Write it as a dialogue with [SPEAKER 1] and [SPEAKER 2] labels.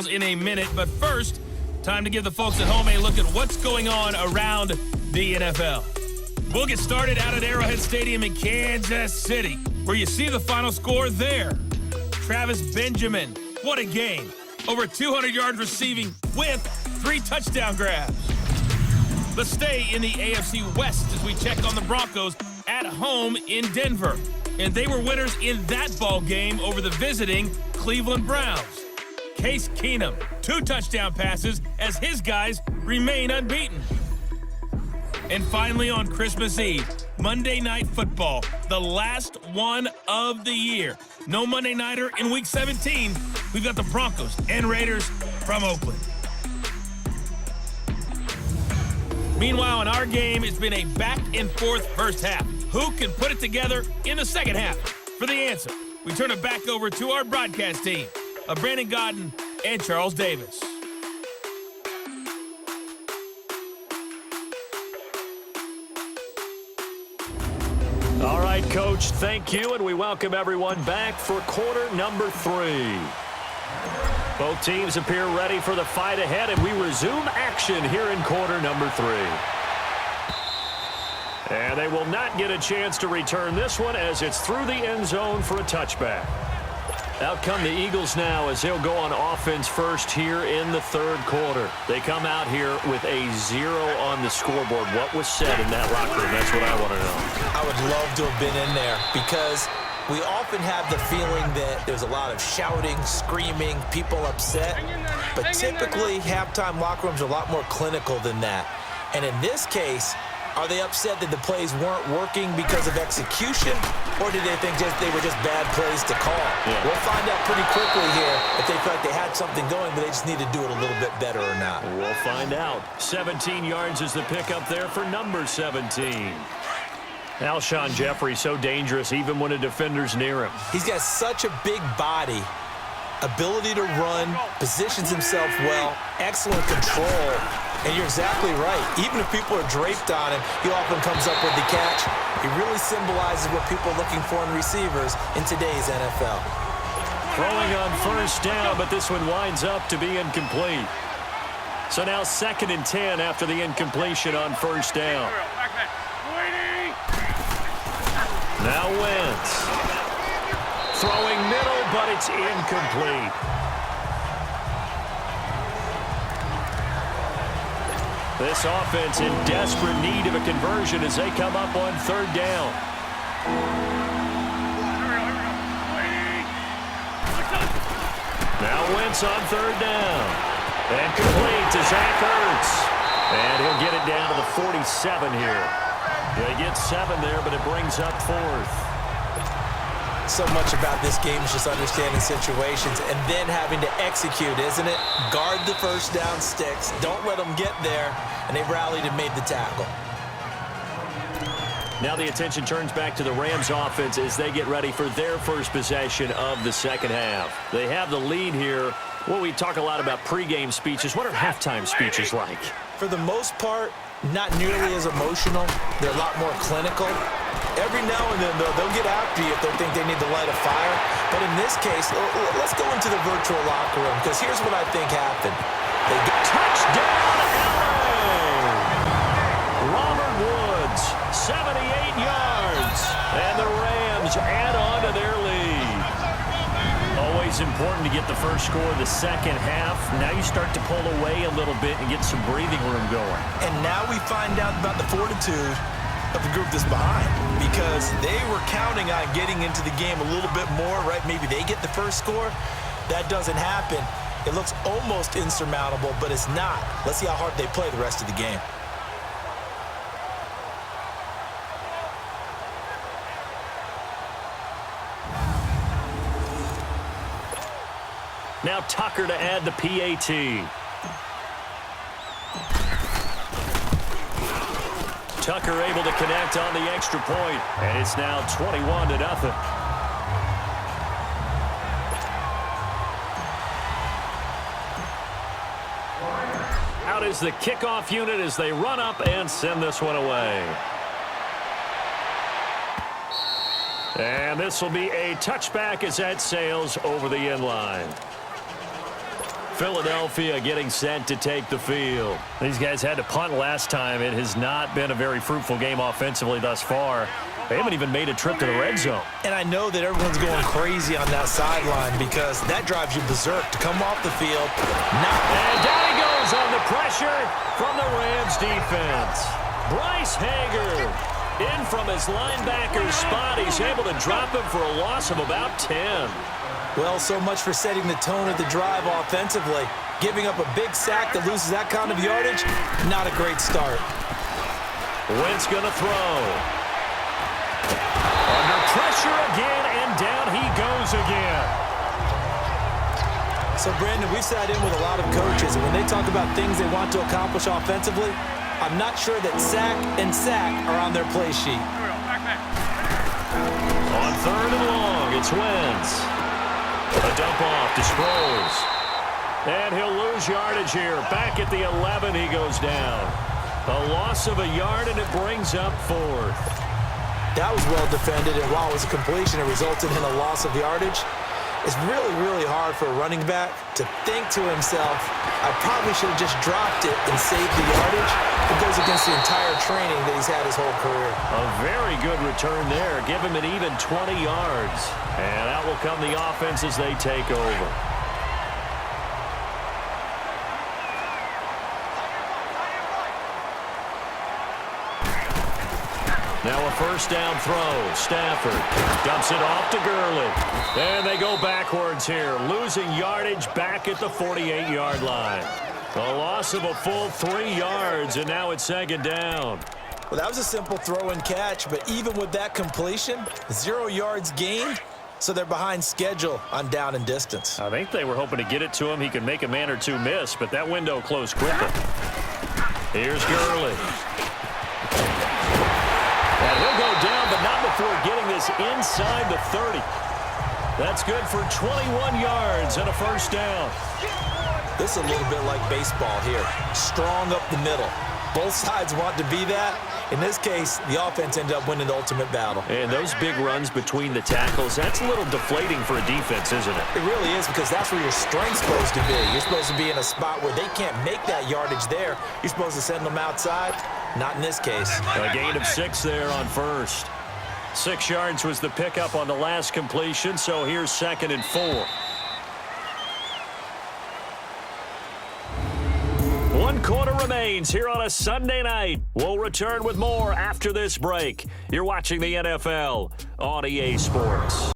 [SPEAKER 1] in a minute, but first, time to give the folks at home a look at what's going on around the NFL. We'll get started out at Arrowhead Stadium in Kansas City, where you see the final score there. Travis Benjamin, what a game. Over 200 yards receiving with 3 touchdown grabs. Let's stay in the AFC West as we check on the Broncos at home in Denver. And they were winners in that ball game over the visiting Cleveland Browns. Case Keenum, 2 touchdown passes as his guys remain unbeaten. And finally on Christmas Eve, Monday Night Football, the last one of the year. No Monday Nighter in Week 17. We've got the Broncos and Raiders from Oakland. Meanwhile, in our game, it's been a back-and-forth first half. Who can put it together in the second half? For the answer, we turn it back over to our broadcast team of Brandon Godden and Charles Davis.
[SPEAKER 2] All right, Coach, thank you, and we welcome everyone back for quarter number 3. Both teams appear ready for the fight ahead, and we resume action here in quarter number 3. And they will not get a chance to return this one as it's through the end zone for a touchback. Out come the Eagles now as they'll go on offense first here in the third quarter. They come out here with a 0 on the scoreboard. What was said in that locker room? That's what I want to know.
[SPEAKER 3] I would love to have been in there because we often have the feeling that there's a lot of shouting, screaming, people upset. But typically, halftime locker rooms are a lot more clinical than that. And in this case, are they upset that the plays weren't working because of execution, or did they think they were just bad plays to call?
[SPEAKER 2] Yeah.
[SPEAKER 3] We'll find out pretty quickly here if they feel like they had something going, but they just need to do it a little bit better or not.
[SPEAKER 2] We'll find out. 17 yards is the pickup there for number 17. Alshon Jeffrey, so dangerous even when a defender's near him.
[SPEAKER 3] He's got such a big body, ability to run, positions himself well, excellent control. And you're exactly right. Even if people are draped on him, he often comes up with the catch. He really symbolizes what people are looking for in receivers in today's NFL.
[SPEAKER 2] Throwing on first down, but this one winds up to be incomplete. So now 2nd and 10 after the incompletion on first down. Now Wentz. Throwing middle, but it's incomplete. This offense in desperate need of a conversion as they come up on 3rd down. Now Wentz on 3rd down. And complete to Zach Ertz. And he'll get it down to the 47 here. They get 7 there, but it brings up 4th.
[SPEAKER 3] So much about this game is just understanding situations and then having to execute, isn't it? Guard the first down sticks. Don't let them get there. And they rallied and made the tackle.
[SPEAKER 2] Now the attention turns back to the Rams offense as they get ready for their first possession of the second half. They have the lead here. Well, we talk a lot about pregame speeches. What are halftime speeches like?
[SPEAKER 3] For the most part, not nearly as emotional. They're a lot more clinical. Every now and then, though, they'll get after you if they think they need to light a fire. But in this case, let's go into the virtual locker room, because here's what I think happened. They get
[SPEAKER 2] touchdown, LA! Robert Woods, 78 yards. And the Rams add on to their lead. Always important to get the first score of the second half. Now you start to pull away a little bit and get some breathing room going.
[SPEAKER 3] And now we find out about the fortitude of the group that's behind, because they were counting on getting into the game a little bit more, right? Maybe they get the first score. That doesn't happen. It looks almost insurmountable, but it's not. Let's see how hard they play the rest of the game.
[SPEAKER 2] Now Tucker to add the PAT. Tucker able to connect on the extra point, and it's now 21-0. Out is the kickoff unit as they run up and send this one away. And this will be a touchback as that sails over the end line. Philadelphia getting set to take the field.
[SPEAKER 4] These guys had to punt last time. It has not been a very fruitful game offensively thus far. They haven't even made a trip to the red zone.
[SPEAKER 3] And I know that everyone's going crazy on that sideline because that drives you berserk to come off the field.
[SPEAKER 2] And down he goes on the pressure from the Rams defense. Bryce Hager in from his linebacker spot. He's able to drop him for a loss of about 10.
[SPEAKER 3] Well, so much for setting the tone of the drive offensively. Giving up a big sack that loses that kind of yardage, not a great start.
[SPEAKER 2] Wentz going to throw. Under pressure again, and down he goes again.
[SPEAKER 3] So, Brandon, we've sat in with a lot of coaches, and when they talk about things they want to accomplish offensively, I'm not sure that sack and sack are on their play sheet.
[SPEAKER 2] On 3rd and long, it's Wentz. A dump off to Sproles. And he'll lose yardage here. Back at the 11, he goes down. A loss of a yard, and it brings up 4th.
[SPEAKER 3] That was well defended, and while it was a completion, it resulted in a loss of yardage. It's really, really hard for a running back to think to himself, I probably should have just dropped it and saved the yardage. It goes against the entire training that he's had his whole career.
[SPEAKER 2] A very good return there. Give him an even 20 yards. And out will come the offense as they take over. Now a first down throw. Stafford dumps it off to Gurley. And they go backwards here, losing yardage back at the 48-yard line. A loss of a full 3 yards, and now it's 2nd down.
[SPEAKER 3] Well, that was a simple throw and catch, but even with that completion, 0 yards gained, so they're behind schedule on down and distance.
[SPEAKER 4] I think they were hoping to get it to him. He could make a man or two miss, but that window closed quickly.
[SPEAKER 2] Here's Gurley. And he'll go down, but not before getting this inside the 30. That's good for 21 yards and a first down.
[SPEAKER 3] This is a little bit like baseball here. Strong up the middle. Both sides want to be that. In this case, the offense ended up winning the ultimate battle.
[SPEAKER 2] And those big runs between the tackles, that's a little deflating for a defense, isn't it?
[SPEAKER 3] It really is, because that's where your strength's supposed to be. You're supposed to be in a spot where they can't make that yardage there. You're supposed to send them outside. Not in this case.
[SPEAKER 2] A gain of 6 there on first. 6 yards was the pickup on the last completion, so here's 2nd and 4. 1 quarter remains here on a Sunday night. We'll return with more after this break. You're watching the NFL on EA Sports.